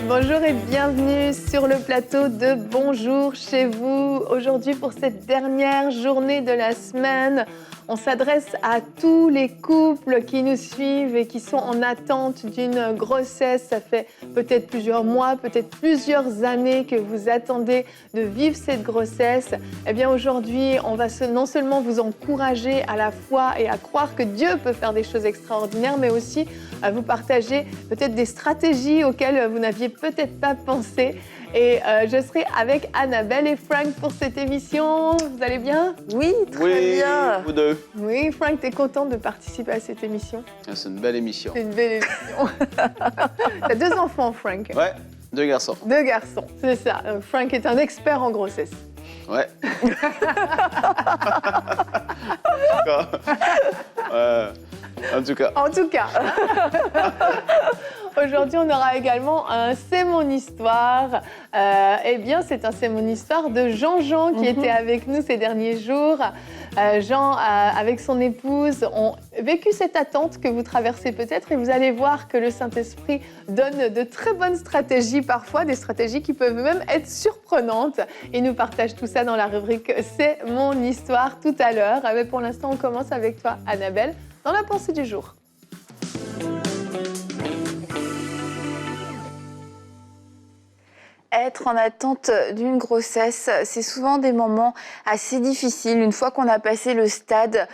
Bonjour et bienvenue sur le plateau de Bonjour chez vous. Aujourd'hui, pour cette dernière journée de la semaine, on s'adresse à tous les couples qui nous suivent et qui sont en attente d'une grossesse. Ça fait peut-être plusieurs mois, peut-être plusieurs années que vous attendez de vivre cette grossesse. Eh bien aujourd'hui, on va non seulement vous encourager à la foi et à croire que Dieu peut faire des choses extraordinaires, mais aussi à vous partager peut-être des stratégies auxquelles vous n'aviez peut-être pas pensé. Et je serai avec Annabelle et Frank pour cette émission. Vous allez bien? Oui, très bien. Vous deux. Oui, Frank, t'es content de participer à cette émission? C'est une belle émission. C'est une belle émission. T'as 2 enfants, Frank? Ouais, 2 garçons. 2 garçons, c'est ça. Frank est un expert en grossesse. Ouais. En tout cas. En tout cas. Aujourd'hui, on aura également un C'est mon histoire. Eh bien, c'est un C'est mon histoire de Jean qui était avec nous ces derniers jours. Jean, avec son épouse, ont vécu cette attente que vous traversez peut-être et vous allez voir que le Saint-Esprit donne de très bonnes stratégies parfois, des stratégies qui peuvent même être surprenantes. Il nous partage tout ça dans la rubrique C'est mon histoire tout à l'heure. Mais pour l'instant, on commence avec toi, Annabelle, dans la pensée du jour. Être en attente d'une grossesse, c'est souvent des moments assez difficiles. Une fois qu'on a passé le stade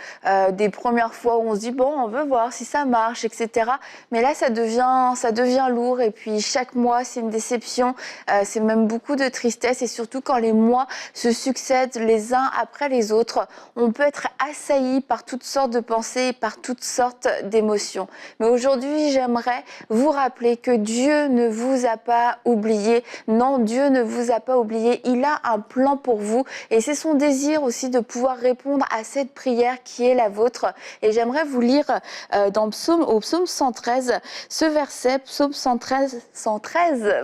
des premières fois où on se dit bon, on veut voir si ça marche, etc. Mais là, ça devient lourd. Et puis chaque mois, c'est une déception. C'est même beaucoup de tristesse. Et surtout quand les mois se succèdent les uns après les autres, on peut être assailli par toutes sortes de pensées, par toutes sortes d'émotions. Mais aujourd'hui, j'aimerais vous rappeler que Dieu ne vous a pas oublié. Non, Dieu ne vous a pas oublié, il a un plan pour vous et c'est son désir aussi de pouvoir répondre à cette prière qui est la vôtre. Et j'aimerais vous lire au psaume 113, ce verset, psaume 113,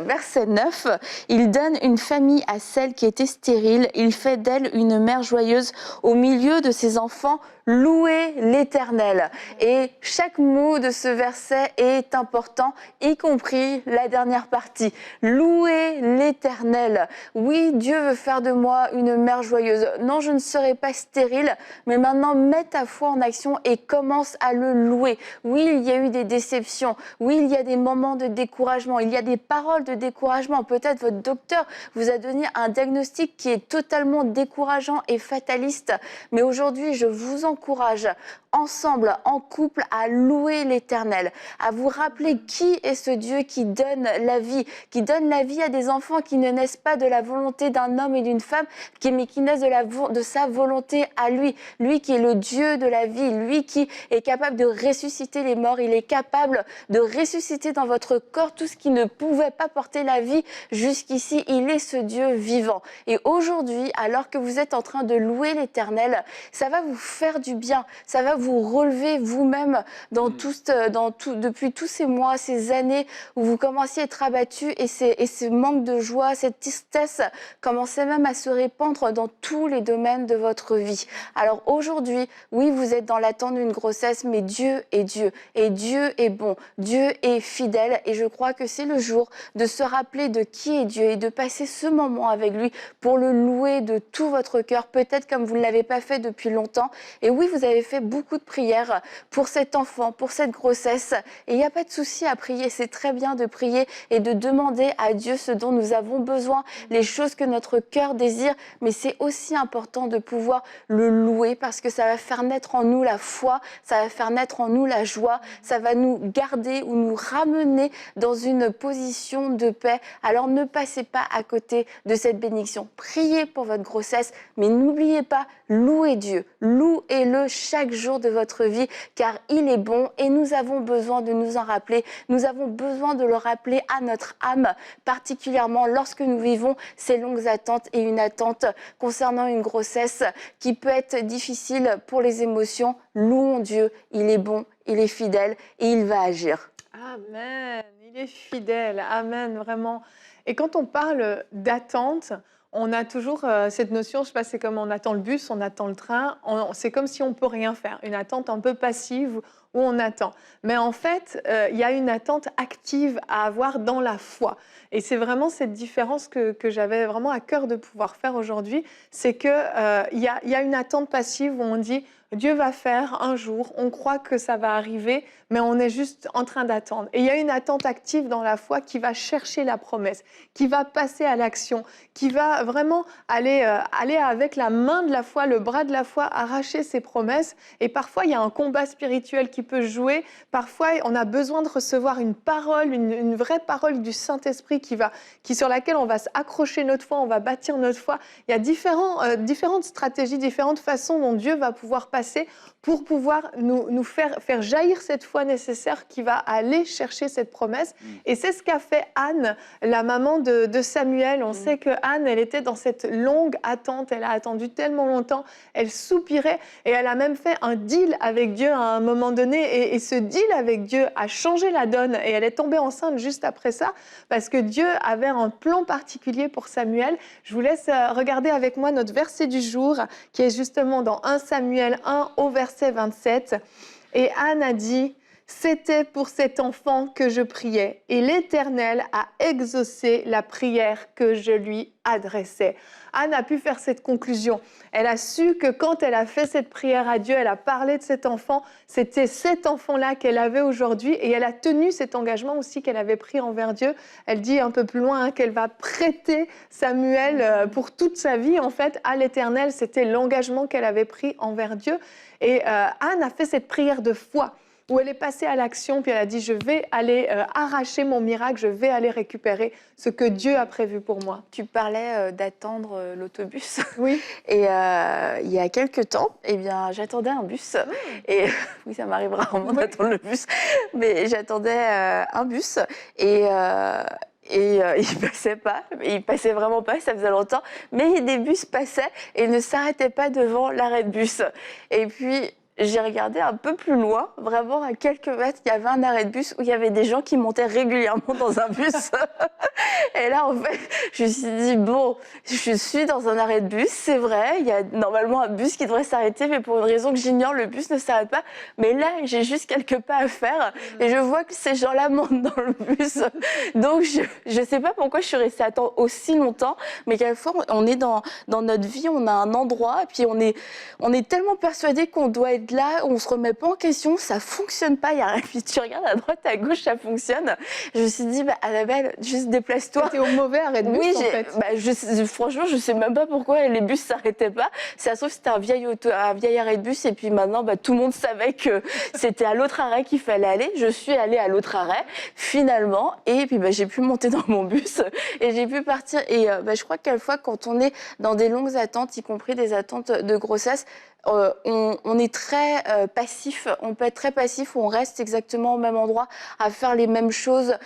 verset 9. Il donne une famille à celle qui était stérile, il fait d'elle une mère joyeuse au milieu de ses enfants. Louez l'Éternel. Et chaque mot de ce verset est important, y compris la dernière partie. Louez l'Éternel. Oui, Dieu veut faire de moi une mère joyeuse. Non, je ne serai pas stérile, mais maintenant mets ta foi en action et commence à le louer. Oui, il y a eu des déceptions. Oui, il y a des moments de découragement. Il y a des paroles de découragement. Peut-être votre docteur vous a donné un diagnostic qui est totalement décourageant et fataliste. Mais aujourd'hui, je vous encourage ensemble, en couple, à louer l'Éternel, à vous rappeler qui est ce Dieu qui donne la vie à des enfants qui ne naissent pas de la volonté d'un homme et d'une femme, mais qui naissent de sa volonté à lui. Lui qui est le Dieu de la vie, lui qui est capable de ressusciter les morts, il est capable de ressusciter dans votre corps tout ce qui ne pouvait pas porter la vie jusqu'ici. Il est ce Dieu vivant. Et aujourd'hui, alors que vous êtes en train de louer l'Éternel, ça va vous faire du bien, ça va vous relever vous-même depuis tous ces mois, ces années où vous commenciez à être abattu et ce manque de joie, cette tristesse commençait même à se répandre dans tous les domaines de votre vie. Alors aujourd'hui, oui, vous êtes dans l'attente d'une grossesse, mais Dieu est Dieu et Dieu est bon, Dieu est fidèle et je crois que c'est le jour de se rappeler de qui est Dieu et de passer ce moment avec lui pour le louer de tout votre cœur, peut-être comme vous ne l'avez pas fait depuis longtemps. Et oui, vous avez fait beaucoup de prières pour cet enfant, pour cette grossesse. Et il n'y a pas de souci à prier. C'est très bien de prier et de demander à Dieu ce dont nous avons besoin, les choses que notre cœur désire. Mais c'est aussi important de pouvoir le louer parce que ça va faire naître en nous la foi, ça va faire naître en nous la joie, ça va nous garder ou nous ramener dans une position de paix. Alors ne passez pas à côté de cette bénédiction. Priez pour votre grossesse, mais n'oubliez pas, louez Dieu. Louez-le chaque jour de votre vie car il est bon et nous avons besoin de nous en rappeler. Nous avons besoin de le rappeler à notre âme, particulièrement lorsque nous vivons ces longues attentes et une attente concernant une grossesse qui peut être difficile pour les émotions. Louons Dieu, il est bon, il est fidèle et il va agir. Amen, il est fidèle, amen, vraiment. Et quand on parle d'attente, On a toujours cette notion, je sais pas, c'est comme on attend le bus, on attend le train, c'est comme si on peut rien faire, une attente un peu passive où on attend. Mais en fait, il y a une attente active à avoir dans la foi. Et c'est vraiment cette différence que j'avais vraiment à cœur de pouvoir faire aujourd'hui, c'est qu'il y a une attente passive où on dit Dieu va faire un jour, on croit que ça va arriver, mais on est juste en train d'attendre. Et il y a une attente active dans la foi qui va chercher la promesse, qui va passer à l'action, qui va vraiment aller avec la main de la foi, le bras de la foi, arracher ses promesses. Et parfois, il y a un combat spirituel qui peut jouer. Parfois, on a besoin de recevoir une parole, une vraie parole du Saint-Esprit sur laquelle on va s'accrocher notre foi, on va bâtir notre foi. Il y a différentes stratégies, différentes façons dont Dieu va pouvoir passer pour pouvoir nous faire jaillir cette foi nécessaire qui va aller chercher cette promesse. Et c'est ce qu'a fait Anne, la maman de Samuel. On sait que Anne, elle était dans cette longue attente, elle a attendu tellement longtemps, elle soupirait et elle a même fait un deal avec Dieu à un moment donné. Et ce deal avec Dieu a changé la donne et elle est tombée enceinte juste après ça parce que Dieu avait un plan particulier pour Samuel. Je vous laisse regarder avec moi notre verset du jour qui est justement dans 1 Samuel 1 au verset 27. Et Anne a dit « C'était pour cet enfant que je priais et l'Éternel a exaucé la prière que je lui adressais. » Anne a pu faire cette conclusion. Elle a su que quand elle a fait cette prière à Dieu, elle a parlé de cet enfant, c'était cet enfant-là qu'elle avait aujourd'hui et elle a tenu cet engagement aussi qu'elle avait pris envers Dieu. Elle dit un peu plus loin qu'elle va prêter Samuel pour toute sa vie en fait à l'Éternel. C'était l'engagement qu'elle avait pris envers Dieu. Et Anne a fait cette prière de foi où elle est passée à l'action, puis elle a dit « Je vais aller arracher mon miracle, je vais aller récupérer ce que Dieu a prévu pour moi. » Tu parlais d'attendre l'autobus. Oui. Et il y a quelques temps, eh bien, j'attendais un bus. Et oui, ça m'arrive rarement d'attendre le bus. Mais j'attendais un bus et il passait pas, il passait vraiment pas, ça faisait longtemps. Mais des bus passaient et ne s'arrêtaient pas devant l'arrêt de bus. Et puis j'ai regardé un peu plus loin, vraiment à quelques mètres, il y avait un arrêt de bus où il y avait des gens qui montaient régulièrement dans un bus. Et là, en fait, je me suis dit, bon, je suis dans un arrêt de bus, c'est vrai, il y a normalement un bus qui devrait s'arrêter, mais pour une raison que j'ignore, le bus ne s'arrête pas. Mais là, j'ai juste quelques pas à faire et je vois que ces gens-là montent dans le bus. Donc, je ne sais pas pourquoi je suis restée à attendre aussi longtemps, mais quelquefois, on est dans notre vie, on a un endroit, et puis on est tellement persuadé qu'on doit être là, on se remet pas en question, ça fonctionne pas, il y a rien. Puis tu regardes à droite, à gauche, ça fonctionne. Je me suis dit, Annabelle, juste déplace-toi. T'es au mauvais arrêt de bus, oui, en fait. Franchement, je sais même pas pourquoi les bus s'arrêtaient pas. Ça se trouve, c'était un vieil arrêt de bus, et puis maintenant, tout le monde savait que c'était à l'autre arrêt qu'il fallait aller. Je suis allée à l'autre arrêt, finalement, et puis j'ai pu monter dans mon bus, et j'ai pu partir. Et je crois que quelquefois, quand on est dans des longues attentes, y compris des attentes de grossesse, on est très passif, on peut être très passif où on reste exactement au même endroit à faire les mêmes choses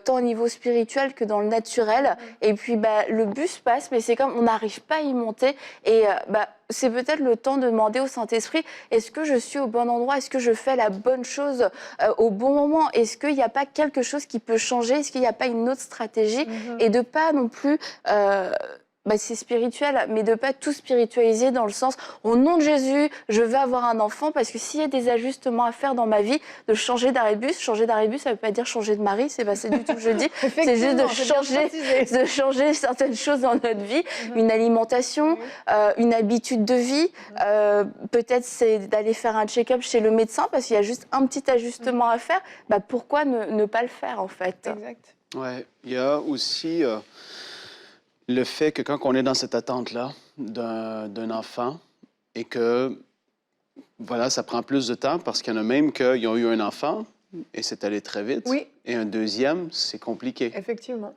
tant au niveau spirituel que dans le naturel. Et puis le bus passe, mais c'est comme on n'arrive pas à y monter et c'est peut-être le temps de demander au Saint-Esprit, est-ce que je suis au bon endroit? Est-ce que je fais la bonne chose au bon moment? Est-ce qu'il n'y a pas quelque chose qui peut changer? Est-ce qu'il n'y a pas une autre stratégie? Et de pas non plus... c'est spirituel, mais de pas tout spiritualiser dans le sens au nom de Jésus, je veux avoir un enfant, parce que s'il y a des ajustements à faire dans ma vie, de changer d'arrêt de bus, ça veut pas dire changer de mari, c'est pas ça du tout que je dis, c'est juste de changer certaines choses dans notre vie, une alimentation, une habitude de vie, peut-être c'est d'aller faire un check-up chez le médecin parce qu'il y a juste un petit ajustement à faire, pourquoi ne pas le faire en fait? Exact. Ouais, il y a aussi le fait que quand on est dans cette attente-là d'un enfant et que, voilà, ça prend plus de temps parce qu'il y en a même qui ont eu un enfant et c'est allé très vite. Oui. Et un deuxième, c'est compliqué. Effectivement.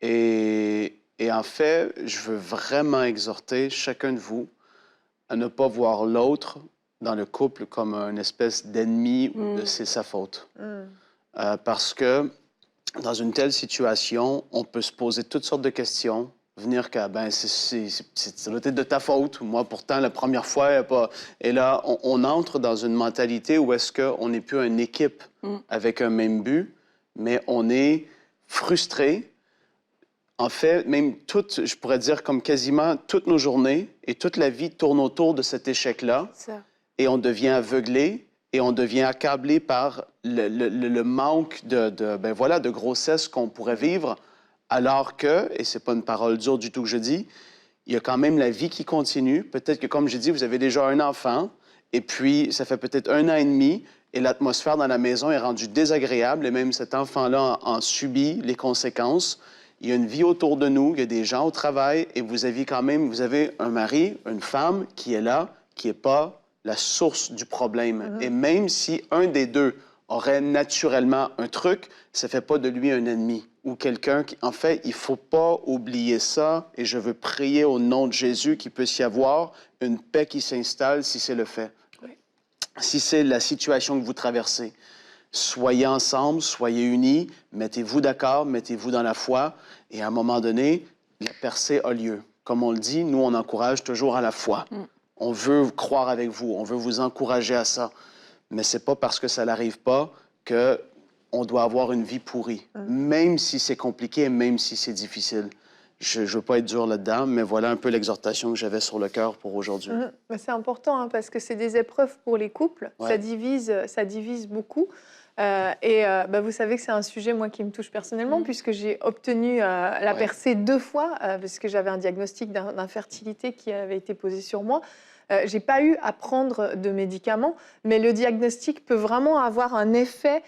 Et en fait, je veux vraiment exhorter chacun de vous à ne pas voir l'autre dans le couple comme une espèce d'ennemi ou de c'est sa faute. Parce que dans une telle situation, on peut se poser toutes sortes de questions, venir que ça doit être de ta faute. Moi, pourtant, la première fois, pas... Et là, on entre dans une mentalité où est-ce qu'on n'est plus une équipe avec un même but, mais on est frustré, En fait, même je pourrais dire comme quasiment toutes nos journées et toute la vie tourne autour de cet échec-là. Ça. Et on devient aveuglé et on devient accablé par le manque de grossesse qu'on pourrait vivre, alors que, et c'est pas une parole dure du tout que je dis, il y a quand même la vie qui continue. Peut-être que, comme j'ai dit, vous avez déjà un enfant, et puis ça fait peut-être 1 an et demi, et l'atmosphère dans la maison est rendue désagréable, et même cet enfant-là en subit les conséquences. Il y a une vie autour de nous, il y a des gens au travail, et vous avez un mari, une femme qui est là, qui n'est pas la source du problème. Et même si un des deux aurait naturellement un truc, ça ne fait pas de lui un ennemi ou quelqu'un qui... En fait, il ne faut pas oublier ça, et je veux prier au nom de Jésus qu'il puisse y avoir une paix qui s'installe si c'est le fait. Oui. Si c'est la situation que vous traversez. Soyez ensemble, soyez unis, mettez-vous d'accord, mettez-vous dans la foi, et à un moment donné, la percée a lieu. Comme on le dit, nous, on encourage toujours à la foi. On veut croire avec vous, on veut vous encourager à ça. Mais c'est pas parce que ça n'arrive pas qu'on doit avoir une vie pourrie, même si c'est compliqué, même si c'est difficile. Je ne veux pas être dur là-dedans, mais voilà un peu l'exhortation que j'avais sur le cœur pour aujourd'hui. C'est important parce que c'est des épreuves pour les couples. Ouais. Ça divise beaucoup. Vous savez que c'est un sujet, moi, qui me touche personnellement, puisque j'ai obtenu la percée 2 fois, parce que j'avais un diagnostic d'infertilité qui avait été posé sur moi. Je n'ai pas eu à prendre de médicaments, mais le diagnostic peut vraiment avoir un effet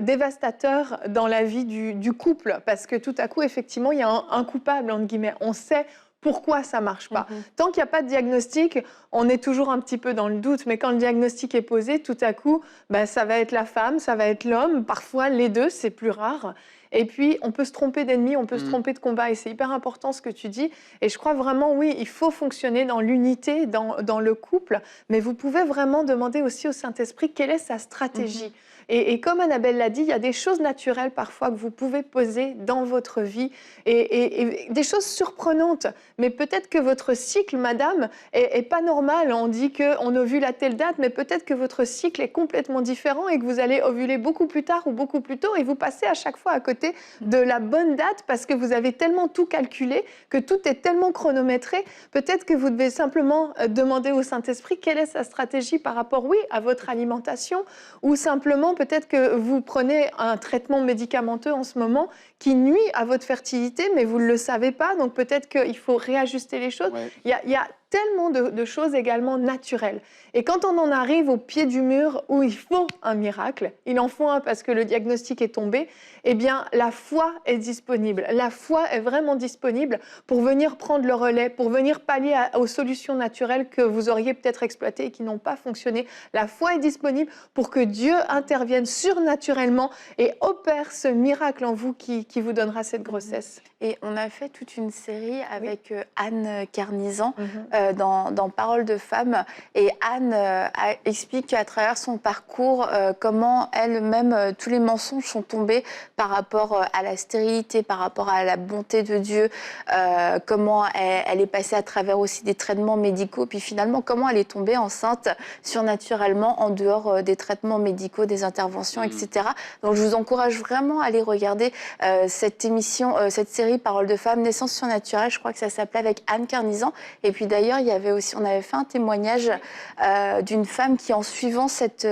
dévastateur dans la vie du couple, parce que tout à coup, effectivement, il y a un coupable, entre guillemets. On sait pourquoi ça ne marche pas. Tant qu'il n'y a pas de diagnostic, on est toujours un petit peu dans le doute, mais quand le diagnostic est posé, tout à coup, ça va être la femme, ça va être l'homme, parfois les deux, c'est plus rare. Et puis, on peut se tromper d'ennemi, on peut se tromper de combat. Et c'est hyper important ce que tu dis. Et je crois vraiment, oui, il faut fonctionner dans l'unité, dans le couple. Mais vous pouvez vraiment demander aussi au Saint-Esprit quelle est sa stratégie. Et comme Annabelle l'a dit, il y a des choses naturelles parfois que vous pouvez poser dans votre vie et des choses surprenantes. Mais peut-être que votre cycle, madame, est pas normal. On dit qu'on ovule à telle date, mais peut-être que votre cycle est complètement différent et que vous allez ovuler beaucoup plus tard ou beaucoup plus tôt et vous passez à chaque fois à côté de la bonne date parce que vous avez tellement tout calculé, que tout est tellement chronométré. Peut-être que vous devez simplement demander au Saint-Esprit quelle est sa stratégie par rapport, oui, à votre alimentation ou simplement peut-être que vous prenez un traitement médicamenteux en ce moment qui nuit à votre fertilité, mais vous ne le savez pas. Donc peut-être qu'il faut réajuster les choses. Ouais. Il y a tellement de choses également naturelles. Et quand on en arrive au pied du mur où il faut un miracle, il en faut un parce que le diagnostic est tombé, eh bien la foi est disponible. La foi est vraiment disponible pour venir prendre le relais, pour venir pallier aux solutions naturelles que vous auriez peut-être exploitées et qui n'ont pas fonctionné. La foi est disponible pour que Dieu intervienne surnaturellement et opère ce miracle en vous qui vous donnera cette grossesse. Et on a fait toute une série avec Anne Carnizan dans Paroles de femmes. Et Anne explique qu'à travers son parcours, comment elle-même, tous les mensonges sont tombés par rapport à la stérilité, par rapport à la bonté de Dieu, comment elle est passée à travers aussi des traitements médicaux, puis finalement comment elle est tombée enceinte surnaturellement en dehors des traitements médicaux, des interventions, etc. Donc je vous encourage vraiment à aller regarder cette émission, cette série Paroles de femmes, naissance surnaturelle, je crois que ça s'appelait, avec Anne Carnizan. Et puis d'ailleurs, on avait fait un témoignage d'une femme qui, en suivant cette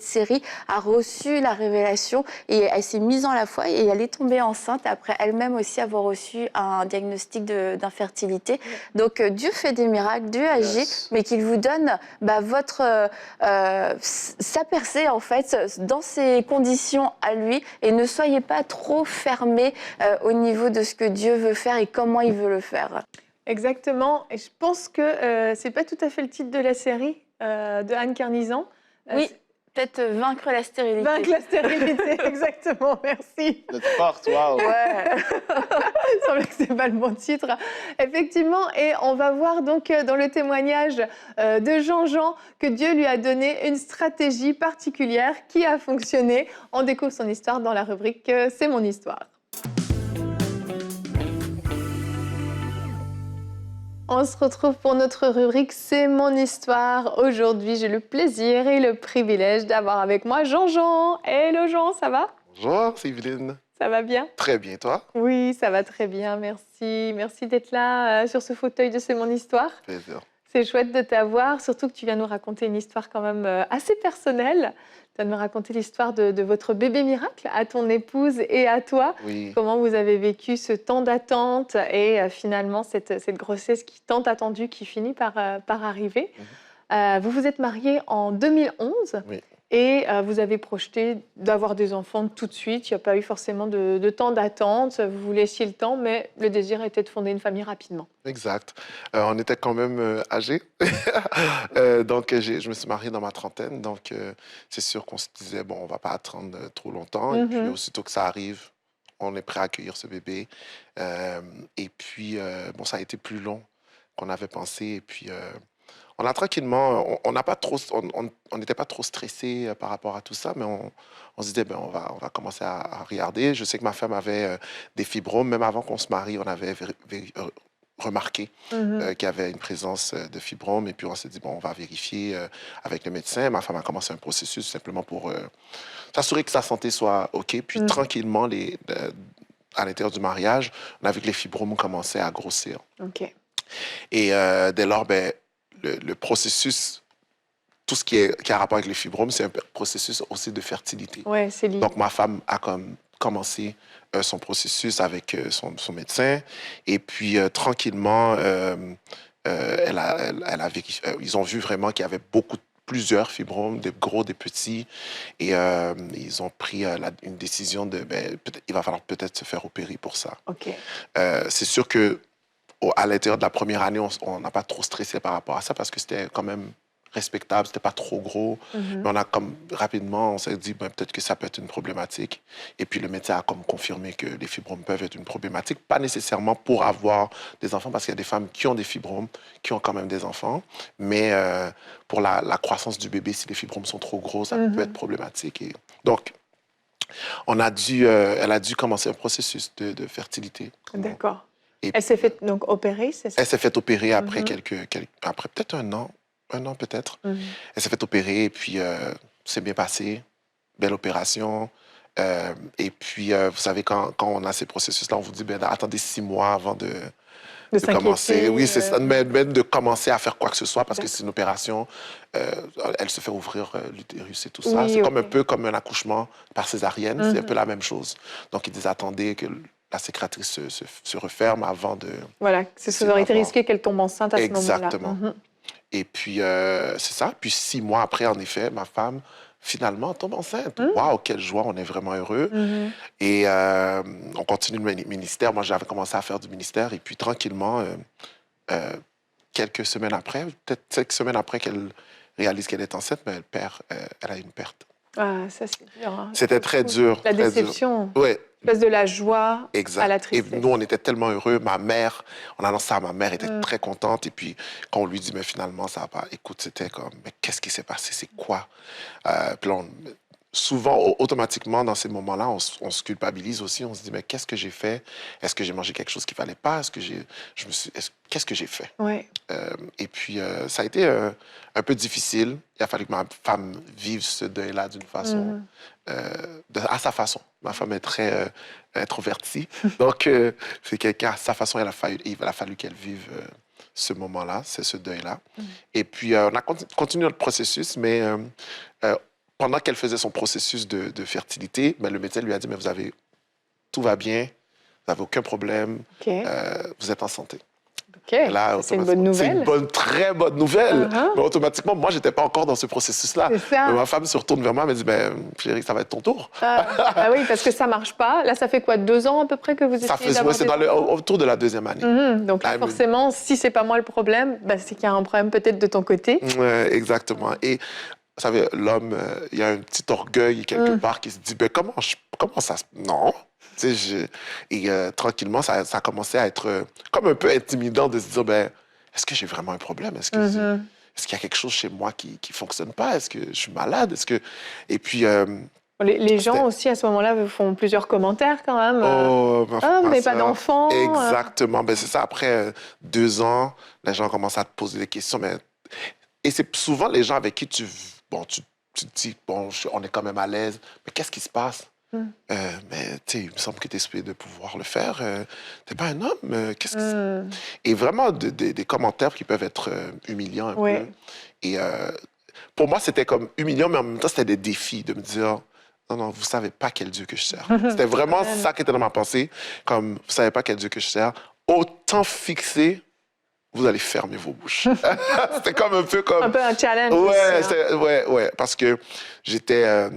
série, a reçu la révélation et elle s'est mise en la foi et elle est tombée enceinte après elle-même aussi avoir reçu un diagnostic d'infertilité. Donc Dieu fait des miracles, Dieu agit, mais qu'il vous donne sa percée en fait dans ses conditions à lui, et ne soyez pas trop fermés au niveau de ce que Dieu veut faire et comment il veut le faire. Exactement, et je pense que c'est pas tout à fait le titre de la série de Anne Carnizan. Oui, peut-être Vaincre la stérilité. Vaincre la stérilité, exactement, merci. Notre porte, waouh. Ouais. Il semble que c'est pas le bon titre. Effectivement, et on va voir donc dans le témoignage de Jean-Jean que Dieu lui a donné une stratégie particulière qui a fonctionné. On découvre son histoire dans la rubrique C'est mon histoire. On se retrouve pour notre rubrique C'est mon histoire. Aujourd'hui, j'ai le plaisir et le privilège d'avoir avec moi Jean-Jean. Hello Jean, ça va? Bonjour, c'est Evelyne. Ça va bien? Très bien, toi? Oui, ça va très bien, merci. Merci d'être là sur ce fauteuil de C'est mon histoire. Plaisir. C'est chouette de t'avoir, surtout que tu viens nous raconter une histoire quand même assez personnelle. Tu vas nous raconter l'histoire de votre bébé miracle à ton épouse et à toi. Oui, Comment vous avez vécu ce temps d'attente et finalement cette grossesse qui tant attendue qui finit par arriver. Vous vous êtes mariés en 2011 oui, et vous avez projeté d'avoir des enfants tout de suite. Il n'y a pas eu forcément de temps d'attente. Vous vous laissiez le temps, mais le désir était de fonder une famille rapidement. exact. On était quand même âgés. Donc, je me suis marié dans ma trentaine. Donc, c'est sûr qu'on se disait, bon, on va pas attendre trop longtemps. Et puis, Mhm. aussitôt que ça arrive, on est prêt à accueillir ce bébé. Et puis, bon, ça a été plus long qu'on avait pensé. Et puis, on a tranquillement, on n'a pas trop, on n'était pas trop stressé par rapport à tout ça, mais on se disait, ben, on va commencer à regarder. Je sais que ma femme avait des fibromes, même avant qu'on se marie, on avait remarqué Mhm. qu'il y avait une présence de fibromes, et puis on s'est dit, bon, on va vérifier avec le médecin. Ma femme a commencé un processus simplement pour s'assurer que sa santé soit OK, puis Mhm. tranquillement, à l'intérieur du mariage, on a vu que les fibromes commençaient à grossir. OK. Et dès lors, ben, le processus, tout ce qui a rapport avec les fibromes, c'est un processus aussi de fertilité. Ouais, c'est lié. Donc, ma femme a commencé son processus avec son médecin. Et puis, tranquillement, ils ont vu vraiment qu'il y avait plusieurs fibromes, des gros, des petits. Et ils ont pris une décision de, ben, il va falloir peut-être se faire opérer pour ça. OK. C'est sûr que à l'intérieur de la première année, on n'a pas trop stressé par rapport à ça parce que c'était quand même respectable, c'était pas trop gros. Mhm. Mais rapidement, on s'est dit, ben, peut-être que ça peut être une problématique. Et puis le médecin a comme confirmé que les fibromes peuvent être une problématique, pas nécessairement pour avoir des enfants, parce qu'il y a des femmes qui ont des fibromes, qui ont quand même des enfants. Mais pour la croissance du bébé, si les fibromes sont trop gros, ça peut être problématique. Et donc, elle a dû commencer un processus de fertilité. D'accord. Et Elle s'est fait donc opérer, c'est ça? elle s'est fait opérer après Mhm. après peut-être un an peut-être. Mhm. Elle s'est fait opérer et puis c'est bien passé, belle opération. Et puis, vous savez, quand on a ces processus-là, on vous dit, ben, attendez 6 mois avant De de commencer. s'inquiéter. Oui, c'est ça, même de commencer à faire quoi que ce soit parce que D'accord. c'est une opération, elle se fait ouvrir l'utérus et tout ça. Oui, C'est comme un OK. peu comme un accouchement par césarienne, c'est un peu Mhm. la même chose. Donc, ils disent, attendez que la cicatrice se referme avant de... Voilà, ça aurait été risqué qu'elle tombe enceinte à ce moment-là. Exactement. Mhm. Et puis, c'est ça. Puis 6 mois après, en effet, ma femme, finalement, tombe enceinte. Mhm. Waouh, quelle joie, on est vraiment heureux. Mhm. Et on continue le ministère. Moi, j'avais commencé à faire du ministère. Et puis, tranquillement, quelques semaines après, peut-être 5 semaines après qu'elle réalise qu'elle est enceinte, ben, elle a une perte. Ah, ça c'est dur, hein. C'était très dur. La très dur. déception. Ouais, Tu passes de la joie à exact. la Et tristesse. nous, on était tellement heureux. Ma mère, on annonce ça à ma mère, elle était Mm. très contente. Et puis, quand on lui dit, mais finalement, ça va pas. Écoute, c'était comme, mais qu'est-ce qui s'est passé? C'est quoi? Puis là, souvent, automatiquement, dans ces moments-là, on se culpabilise aussi. On se dit, mais qu'est-ce que j'ai fait? Est-ce que j'ai mangé quelque chose qu'il fallait pas? Qu'est-ce que j'ai fait? Ouais. Et puis, ça a été un peu difficile. Il a fallu que ma femme vive ce deuil-là d'une façon, Mhm. à sa façon. Ma femme est très introvertie. Donc, c'est quelqu'un, à sa façon, il a fallu qu'elle vive ce moment-là, c'est ce deuil-là. Et puis, on a continué notre processus, mais euh, pendant qu'elle faisait son processus de fertilité, ben, le médecin lui a dit, mais tout va bien, vous n'avez aucun problème, OK. vous êtes en santé. OK. Et là, C'est une bonne c'est nouvelle. très bonne nouvelle. Uh-huh. Mais automatiquement, moi, je n'étais pas encore dans ce processus-là. C'est ça. Mais ma femme se retourne vers moi et me dit, ben, chérie, ça va être ton tour. Ah oui, parce que ça marche pas. Là, ça fait quoi, 2 ans à peu près que vous Ça essayez fait, d'avoir c'est des enfants? autour de la deuxième année. Mhm. Donc là, Ah, mais- forcément, si c'est pas moi le problème, bah, c'est qu'il y a un problème peut-être de ton côté. Ouais, exactement. Et vous savez, l'homme, il y a un petit orgueil quelque part qui se dit, ben, comment ça se... Non. Tu sais, et tranquillement, ça a commencé à être comme un peu intimidant de se dire, ben, est-ce que j'ai vraiment un problème? Est-ce qu'il y a quelque chose chez moi qui ne fonctionne pas? Est-ce que je suis malade? Et puis... Les gens C'était- aussi, à ce moment-là, vous font plusieurs commentaires quand même. Oh, Ah, vous ma n'avez pas sœur. d'enfant. Exactement. Ben, c'est ça. Après 2 ans, les gens commencent à te poser des questions. Et c'est souvent les gens avec qui bon, tu te dis, bon, on est quand même à l'aise. Mais qu'est-ce qui se passe? Mais tu sais, il me semble que tu es supposé de pouvoir le faire. T'es pas un homme. Qu'est-ce que c'est? Et vraiment, des commentaires qui peuvent être humiliants un peu. Et pour moi, c'était comme humiliant, mais en même temps, c'était des défis de me dire, non, non, vous savez pas quel Dieu que je sers. C'était vraiment ça qui était dans ma pensée. Comme, vous savez pas quel Dieu que je sers. Autant fixé, vous allez fermer vos bouches. C'était comme un peu comme... Un peu un challenge Ouais, aussi, hein. ouais, parce que j'étais...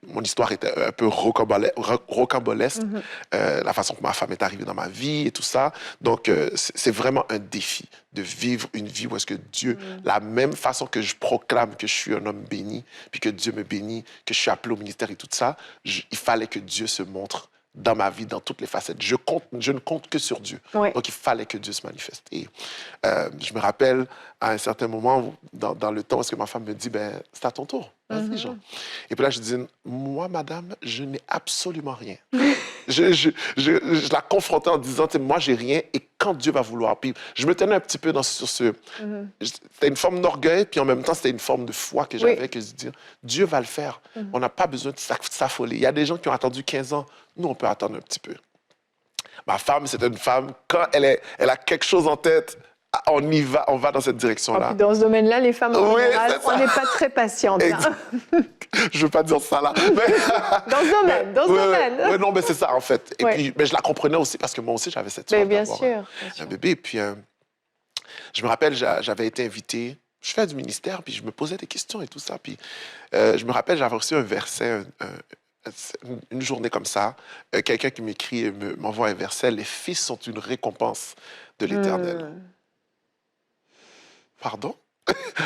mon histoire était un peu rocambolesque, la façon que ma femme est arrivée dans ma vie et tout ça. Donc, c'est vraiment un défi de vivre une vie où est-ce que Dieu, la même façon que je proclame que je suis un homme béni, puis que Dieu me bénit, que je suis appelé au ministère et tout ça, il fallait que Dieu se montre dans ma vie, dans toutes les facettes. Je ne compte que sur Dieu. Donc, il fallait que Dieu se manifeste. Et je me rappelle, à un certain moment, dans le temps, où est-ce que ma femme me dit, ben, c'est à ton tour. Vas-y, Jean. Et puis là, je dis, moi, madame, je n'ai absolument rien. Je la confrontais en disant, moi, j'ai rien, et quand Dieu va vouloir. Puis je me tenais un petit peu sur ce... C'était une forme d'orgueil, puis en même temps, c'était une forme de foi que j'avais, que je dis, Dieu va le faire. On n'a pas besoin de s'affoler. Il y a des gens qui ont attendu 15 ans. Nous, on peut attendre un petit peu. Ma femme, c'est une femme, quand elle a quelque chose en tête, on y va, on va dans cette direction-là. Dans ce domaine-là, les femmes, en général, on n'est pas très patientes. Hein. Je ne veux pas dire ça là. Mais... dans ce domaine, Ouais, non, mais c'est ça, en fait. Et puis, mais je la comprenais aussi, parce que moi aussi, j'avais cette soif d'avoir un bébé. Et puis, je me rappelle, j'avais été invité, je fais du ministère, puis je me posais des questions et tout ça. Puis, je me rappelle, j'avais reçu un verset, une journée comme ça, quelqu'un qui m'écrit et m'envoie un verset, « Les fils sont une récompense de l'Éternel. Pardon?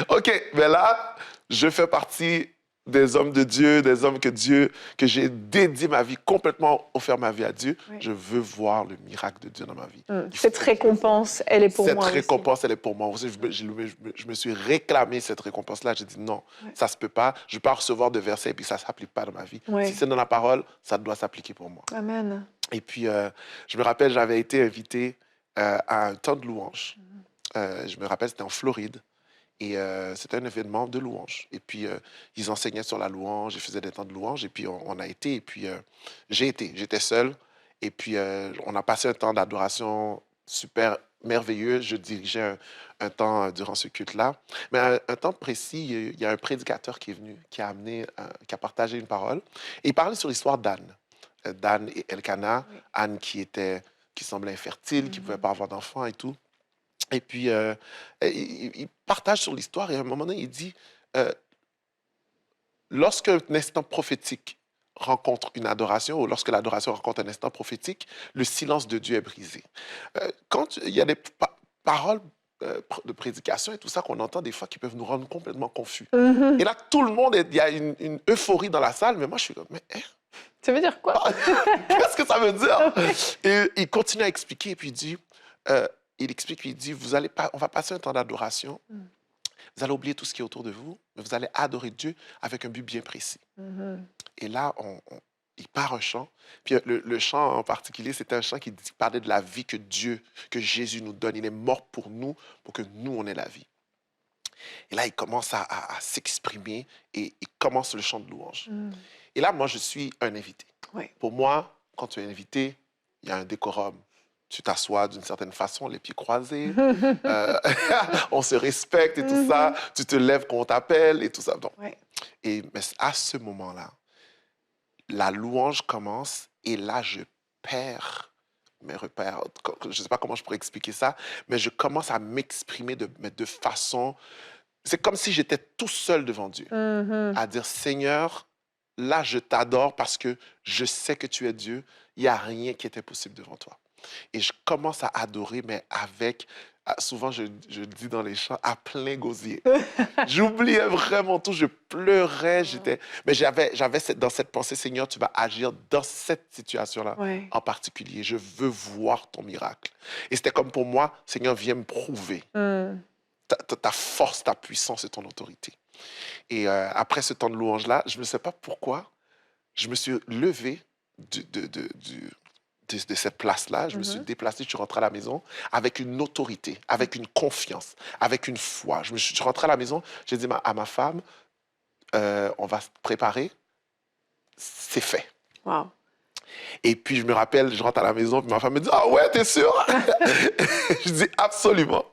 OK, mais là, je fais partie des hommes de Dieu, des hommes que j'ai dédié ma vie, complètement offert ma vie à Dieu. Je veux voir le miracle de Dieu dans ma vie. Cette récompense, elle est pour moi aussi. Cette récompense, elle est pour moi aussi. Je me suis réclamé cette récompense-là. J'ai dit non, ça se peut pas. Je ne peux pas recevoir de versets et puis ça ne s'applique pas dans ma vie. Si c'est dans la parole, ça doit s'appliquer pour moi. Amen. Et puis, je me rappelle, j'avais été invité à un temps de louange. Je me rappelle, c'était en Floride. Et c'était un événement de louange. Et puis, ils enseignaient sur la louange, ils faisaient des temps de louange. Et puis, on a été. Et puis, j'étais seul. Et puis, on a passé un temps d'adoration super merveilleux. Je dirigeais un temps durant ce culte-là. Mais à un temps précis, il y a un prédicateur qui est venu, qui a partagé une parole. Et il parlait sur l'histoire d'Anne. d'Anne et Elkanah. Anne qui semblait infertile, qui ne pouvait pas avoir d'enfant et tout. Et puis, il partage sur l'histoire et à un moment donné, il dit, lorsque un instant prophétique rencontre une adoration ou lorsque l'adoration rencontre un instant prophétique, le silence de Dieu est brisé. Quand il y a des paroles de prédication et tout ça qu'on entend des fois qui peuvent nous rendre complètement confus. Et là, tout le monde, il y a une euphorie dans la salle, mais moi, je suis comme, mais ça veut dire quoi? Qu'est-ce que ça veut dire? Et il continue à expliquer, et puis il explique, il dit, on va passer un temps d'adoration, vous allez oublier tout ce qui est autour de vous, mais vous allez adorer Dieu avec un but bien précis. Et là, il part un chant. Puis le chant en particulier, c'était un chant qui parlait de la vie que Jésus nous donne. Il est mort pour que nous, on ait la vie. Et là, il commence à s'exprimer et il commence le chant de louange. Et là, moi, je suis un invité. Pour moi, quand tu es invité, il y a un décorum. Tu t'assois d'une certaine façon, les pieds croisés. On se respecte et tout ça. Tu te lèves quand on t'appelle et tout ça. Donc, mais à ce moment-là, la louange commence et là, je perds mes repères. Je ne sais pas comment je pourrais expliquer ça, mais je commence à m'exprimer de façon... C'est comme si j'étais tout seul devant Dieu, à dire, Seigneur, là, je t'adore parce que je sais que tu es Dieu. Il n'y a rien qui est impossible devant toi. Et je commence à adorer, mais avec... Souvent, je dis dans les chants, à plein gosier. J'oubliais vraiment tout, je pleurais. Mais j'avais dans cette pensée, Seigneur, tu vas agir dans cette situation-là en particulier. Je veux voir ton miracle. Et c'était comme pour moi, Seigneur, viens me prouver ta force, ta puissance et ton autorité. Et après ce temps de louange-là, je ne sais pas pourquoi, je me suis levé de cette place-là, je me suis déplacé, je suis rentré à la maison avec une autorité, avec une confiance, avec une foi. Je suis rentré à la maison, j'ai dit à ma femme, on va se préparer. c'est fait. Wow. Et puis, je me rappelle, je rentre à la maison, puis ma femme me dit « Ah ouais, t'es sûr? » Je dis « Absolument. »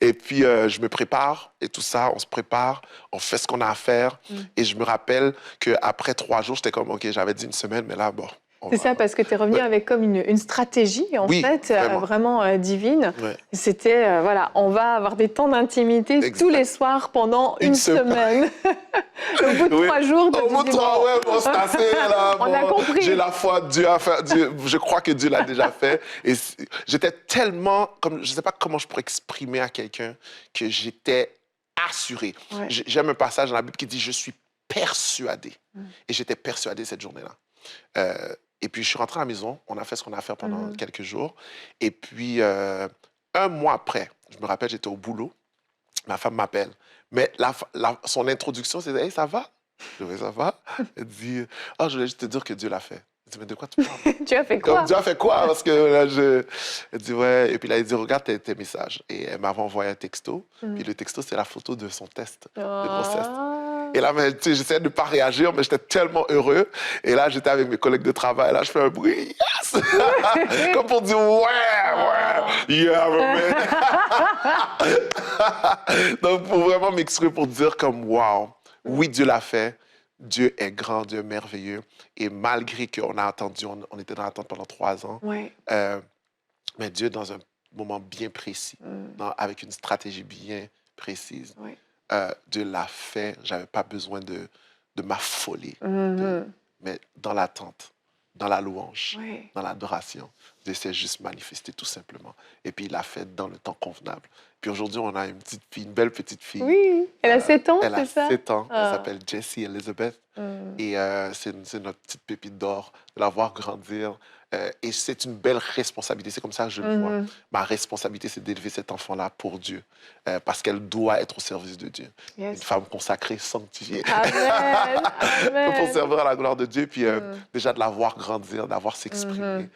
Et puis, je me prépare et tout ça, on se prépare, on fait ce qu'on a à faire. Et je me rappelle qu'après 3 jours, j'étais comme « OK, j'avais dit 1 semaine, mais là, bon. » C'est ça, parce que tu es revenu avec comme une stratégie, en Oui, fait, vraiment divine. Ouais. C'était, voilà, on va avoir des temps d'intimité tous les soirs pendant une semaine. Au bout de 3 jours, Au bout de 3, ouais, bon, c'est assez, là. On a compris. J'ai la foi, Dieu a fait, je crois que Dieu l'a déjà fait. Et j'étais tellement, comme, je ne sais pas comment je pourrais exprimer à quelqu'un que j'étais assuré. Ouais. J'aime un passage dans la Bible qui dit « Je suis persuadé ». Et j'étais persuadé cette journée-là. Et puis, je suis rentré à la maison. On a fait ce qu'on a à faire pendant quelques jours. Et puis, 1 mois après, je me rappelle, j'étais au boulot. Ma femme m'appelle. Mais son introduction, c'est « Hey, ça va? » Je dis « Ça va? » Elle dit « Ah, je voulais juste te dire que Dieu l'a fait. » Je dis « Mais de quoi tu parles? » Tu as fait quoi? Comme Dieu a fait quoi? Parce que là, elle dit « Ouais. » Et puis là, elle dit « Regarde tes messages. » Et elle m'avait envoyé un texto. Puis le texto, c'est la photo de son test de grossesse. Et là, j'essayais de ne pas réagir, mais j'étais tellement heureux. Et là, j'étais avec mes collègues de travail. Là, je fais un bruit. Yes! Comme pour dire, ouais, yeah, man. Donc, pour vraiment m'exprimer, pour dire comme, wow, oui, Dieu l'a fait. Dieu est grand, Dieu est merveilleux. Et malgré qu'on a attendu, on était dans l'attente pendant 3 ans, mais Dieu, dans un moment bien précis, avec une stratégie bien précise, Dieu l'a fait. Je n'avais pas besoin de m'affoler. Mais dans l'attente, dans la louange, dans l'adoration, Dieu s'est juste manifesté tout simplement. Et puis, il l'a fait dans le temps convenable. Puis aujourd'hui, on a une petite fille, une belle petite fille. Oui, elle a 7 ans, elle c'est ça? Elle a 7 ans. Elle s'appelle Jessie Elizabeth. Et c'est notre petite pépite d'or, de la voir grandir. Et c'est une belle responsabilité. C'est comme ça que je le vois. Ma responsabilité, c'est d'élever cet enfant-là pour Dieu. Parce qu'elle doit être au service de Dieu. Une femme consacrée, sanctifiée. Amen. Amen. Pour servir à la gloire de Dieu. Puis déjà de la voir grandir, d'avoir s'exprimer.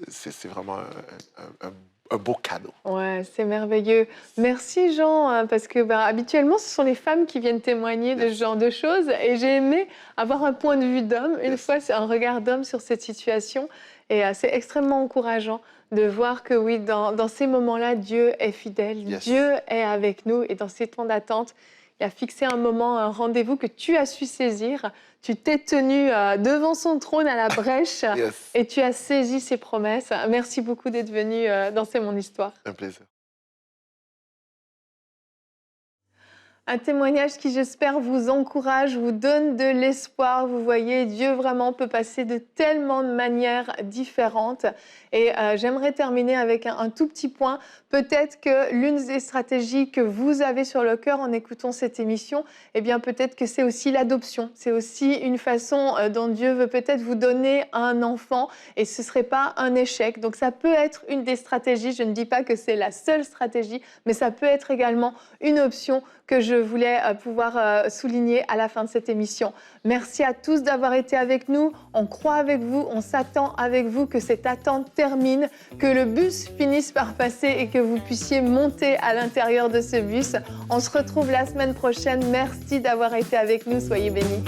C'est vraiment un beau cadeau. Ouais, c'est merveilleux. Merci Jean, parce que habituellement, ce sont les femmes qui viennent témoigner de ce genre de choses. Et j'ai aimé avoir un point de vue d'homme. Une fois, c'est un regard d'homme sur cette situation. Et c'est extrêmement encourageant de voir que oui, dans ces moments-là, Dieu est fidèle. Dieu est avec nous. Et dans ces temps d'attente, il a fixé un moment, un rendez-vous que tu as su saisir. Tu t'es tenu devant son trône à la brèche et tu as saisi ses promesses. Merci beaucoup d'être venu dans C'est mon histoire. Un plaisir. Un témoignage qui, j'espère, vous encourage, vous donne de l'espoir. Vous voyez, Dieu vraiment peut passer de tellement de manières différentes. Et j'aimerais terminer avec un tout petit point. Peut-être que l'une des stratégies que vous avez sur le cœur en écoutant cette émission, eh bien peut-être que c'est aussi l'adoption. C'est aussi une façon dont Dieu veut peut-être vous donner un enfant et ce ne serait pas un échec. Donc ça peut être une des stratégies. Je ne dis pas que c'est la seule stratégie, mais ça peut être également une option que je voulais pouvoir souligner à la fin de cette émission. Merci à tous d'avoir été avec nous. On croit avec vous, on s'attend avec vous que cette attente termine, que le bus finisse par passer et que vous puissiez monter à l'intérieur de ce bus. On se retrouve la semaine prochaine. Merci d'avoir été avec nous. Soyez bénis.